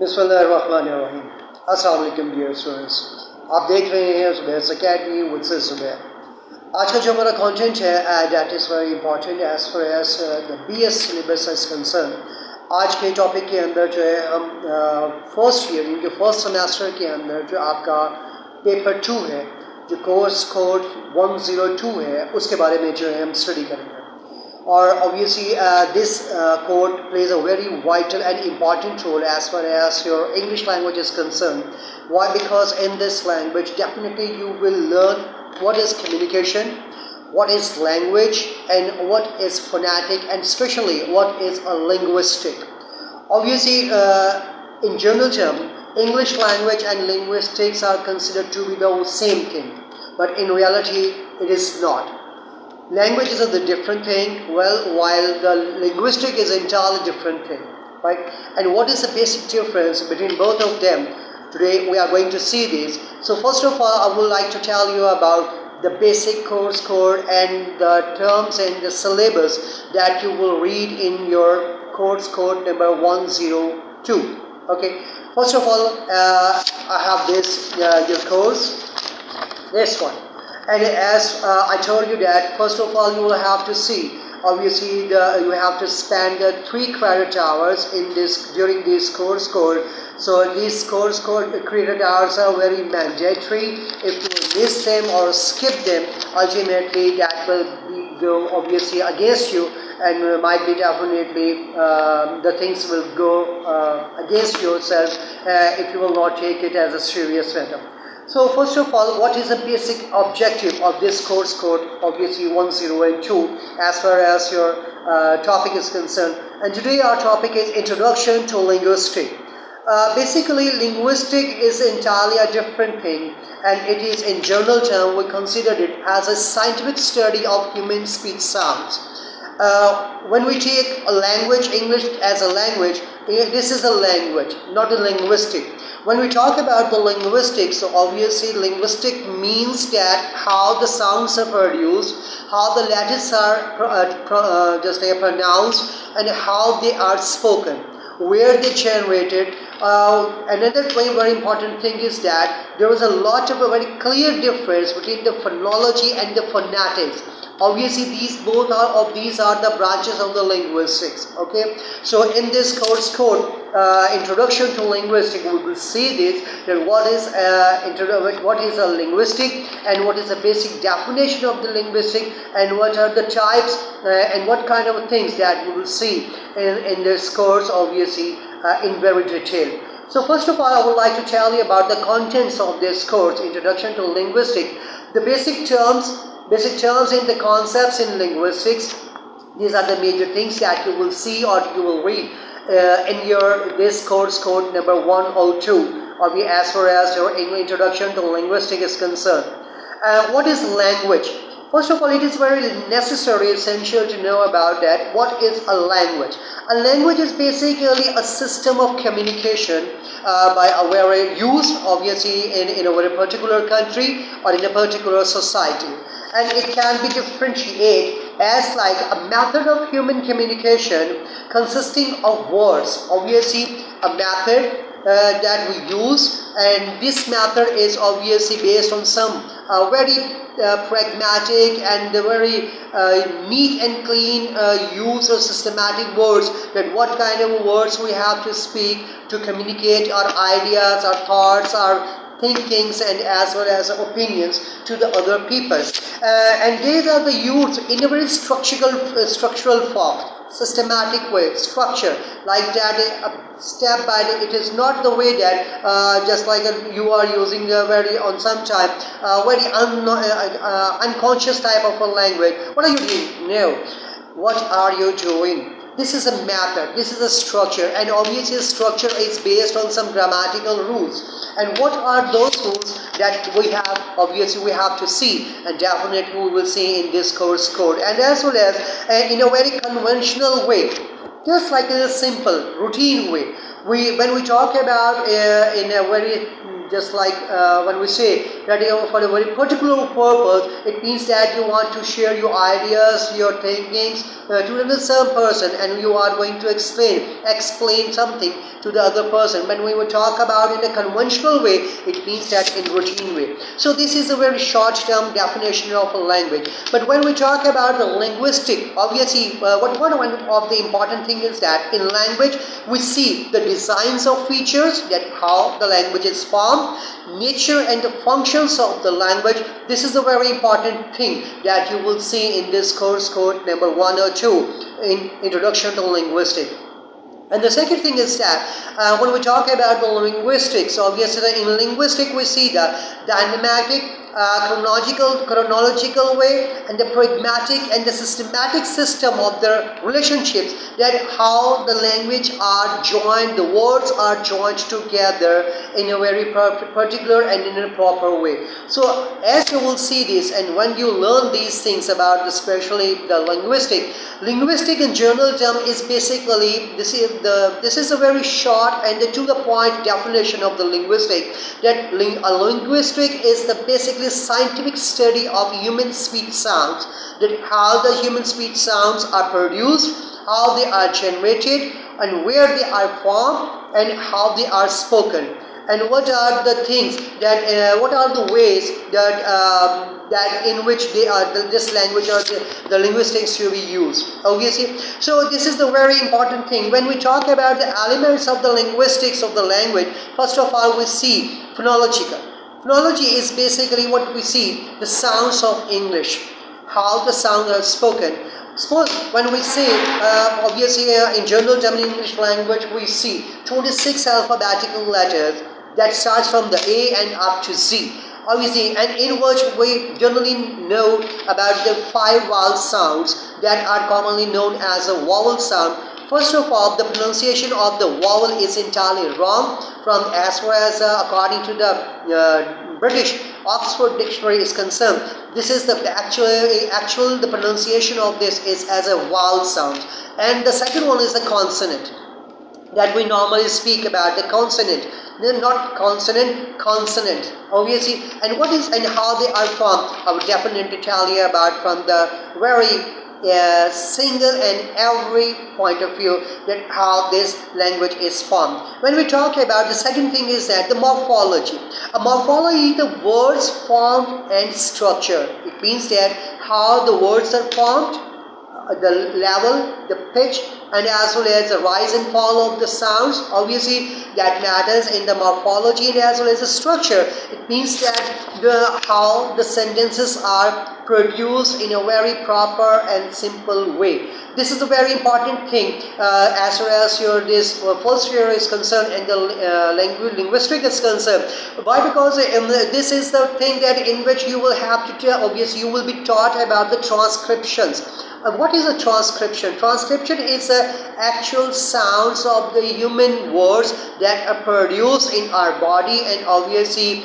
बिस्मिल्लाहिर्रहमानिर्रहीम। अस्सलाम वालेकुम डियर स्टूडेंट्स, आप देख रहे हैं ज़ुबैर अकेडमी विद ज़ुबैर। आज का जो हमारा कंटेंट है that is very important as far as the BS syllabus is concern. आज के टॉपिक के अंदर जो है हम फर्स्ट ईयर इनके फर्स्ट सेमेस्टर के अंदर जो आपका पेपर 2 है, जो कोर्स कोड 102 है, उसके बारे में जो है हम स्टडी करेंगे। Or obviously this code plays a very vital and important role as far as your English language is concerned. Why? Because in this language definitely you will learn what is communication, what is language, and what is phonetic, and especially what is a linguistic. Obviously in general term, English language and linguistics are considered to be the same thing, but in reality it is not. Language is a different thing, while the linguistic is entirely different thing, right? And what is the basic difference between both of them? Today we are going to see this. So first of all, I would like to tell you about the basic course code and the terms and the syllabus that you will read in your course code number 102. Okay, first of all, I have this your course, this one. And as I told you that first of all you will have to see, obviously you have to spend the 3 credit hours in this during this course code. So these course code credit hours are very mandatory. If you miss them or skip them, ultimately that will go obviously against you, and might be definitely the things will go against yourself if you will not take it as a serious matter. So first of all, what is the basic objective of this course code, obviously 102, as far as your topic is concerned. And today our topic is Introduction to Linguistic. Basically, linguistic is entirely a different thing, and it is in general term we consider it as a scientific study of human speech sounds. When we take a language, English as a language, this is a language, not a linguistic. When we talk about the linguistics, so obviously linguistic means that how the sounds are produced, how the letters are pronounced, and how they are spoken, where they generated. Another very important thing is that there is a lot of a very clear difference between the phonology and the phonetics. Obviously these are the branches of the linguistics. Okay, so in this course code Introduction to Linguistic, we will see this, that what is a linguistic, and what is the basic definition of the linguistic, and what are the types and what kind of things that we will see in this course, obviously in very detail. So first of all, I would like to tell you about the contents of this course, Introduction to Linguistic. The basic terms and the concepts in linguistics. These are the major things that you will see or you will read in this course code number 102, or as far as your Introduction to Linguistic is concerned. What is language? First of all, it is very necessary, essential to know about that. What is a language? A language is basically a system of communication where used obviously in a very particular country or in a particular society. And it can be differentiated as like a method of human communication consisting of words. Obviously a method that we use, and this method is obviously based on some very pragmatic and very neat and clean use of systematic words, that what kind of words we have to speak to communicate our ideas, our thoughts, our thinkings, and as well as opinions to the other people. And these are the used in a very structural form, systematic way, structure, like that, step by step. It is not the way that just like you are using a very on some time very unconscious type of a language. What are you doing? No. What are you doing? This is a method, this is a structure, and obviously structure is based on some grammatical rules. And what are those rules that we have? Obviously we have to see, and definitely we will see in this course code, and as well as in a very conventional way, just like in a simple routine way. When we talk about in a very just like when we say that for a very particular purpose, it means that you want to share your ideas, your thinkings to another person, and you are going to explain something to the other person. When we will talk about in a conventional way, it means that in routine way. So this is a very short term definition of a language. But when we talk about the linguistic, obviously one of the important thing is that in language we see the designs of features, that how the language is formed, nature and the functions of the language. This is a very important thing that you will see in this course code number 1 or 2 in Introduction to Linguistics. And the second thing is that when we talk about the linguistics, obviously in linguistic we see the dynamic, chronological way, and the pragmatic and the systematic system of the relationships, that how the language are joined, the words are joined together in a very particular and in a proper way. So as you will see this, and when you learn these things about especially the linguistic in general term is basically, this is a very short and to the point definition of the linguistic, that a linguistic is the basically scientific study of human speech sounds, that how the human speech sounds are produced, how they are generated, and where they are formed, and how they are spoken, and what are the things that what are the ways that in which they are this language or the linguistics to be used, obviously. So this is the very important thing when we talk about the elements of the linguistics of the language. First of all, we see phonological. Phonology is basically what we see, the sounds of English, how the sounds are spoken. Suppose when we say, obviously in general term in English language, we see 26 alphabetical letters that starts from the A and up to Z. Obviously, and in which we generally know about the 5 vowel sounds that are commonly known as a vowel sound. First of all, the pronunciation of the vowel is entirely wrong from as far as according to the British Oxford Dictionary is concerned. This is the actual the pronunciation of this is as a vowel sound. And the second one is the consonant that we normally speak about, the consonant. They're not consonant, consonant, obviously. And what is and how they are formed, I will definitely tell you about from the very single and every point of view, that how this language is formed. When we talk about the second thing is that the morphology. A morphology is the words formed and structure. It means that how the words are formed, the level, the pitch, and as well as the rise and fall of the sounds. Obviously that matters in the morphology and as well as the structure. It means that how the sentences are produced in a very proper and simple way. This is a very important thing as far as your this first year is concerned and the linguistic is concerned. Why? Because this is the thing that in which you will have to tell, obviously you will be taught about the transcriptions. What is a transcription? Transcription is the actual sounds of the human words that are produced in our body, and obviously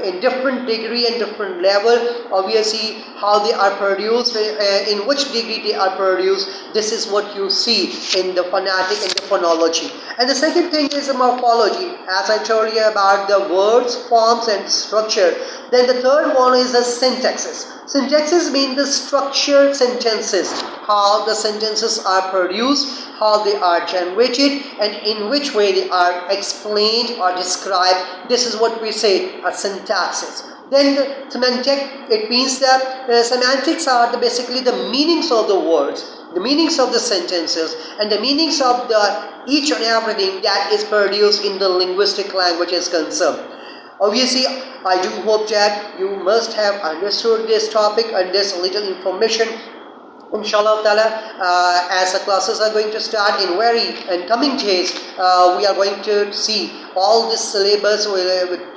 in different degree and different level, obviously how they are produced, in which degree they are produced. This is what you see in the phonetic and the phonology. And the second thing is the morphology, as I told you about the words, forms and structure. Then the third one is the syntaxes. Syntaxes mean the structured sentences, how the sentences are produced, how they are generated, and in which way they are explained or described. This is what we say a syntaxes. Then the semantic, it means that semantics are basically the meanings of the words, the meanings of the sentences, and the meanings of the each and everything that is produced in the linguistic language is concerned. Obviously, I do hope that you must have understood this topic and this little information. Inshallah ta'ala, as the classes are going to start in coming days, we are going to see all this syllabus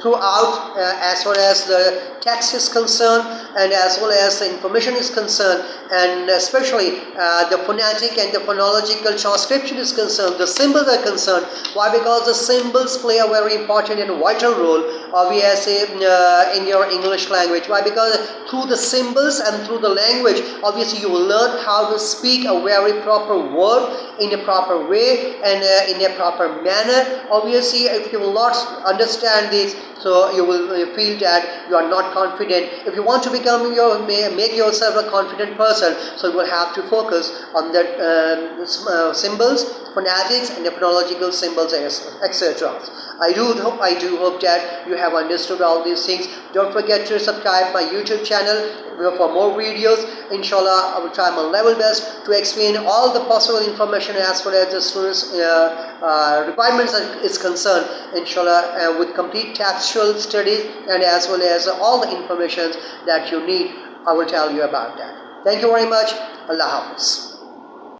throughout as far as the text is concerned, and as well as the information is concerned, and especially the phonetic and the phonological transcription is concerned, the symbols are concerned. Why? Because the symbols play a very important and vital role, obviously, in your English language. Why? Because through the symbols and through the language, obviously you will learn how to speak a very proper word in a proper way and in a proper manner. Obviously, if you will not understand this, so you will feel that you are not confident. If you want to make yourself a confident person, so you will have to focus on the symbols, phonetics, and the phonological symbols, etc. I do hope that you have understood all these things. Don't forget to subscribe my YouTube channel for more videos. Inshallah, I will try my level best to explain all the possible information as far as the students' requirements is concerned. Inshallah, with complete textual studies and as well as all the information that you need, I will tell you about that. Thank you very much. Allah Hafiz.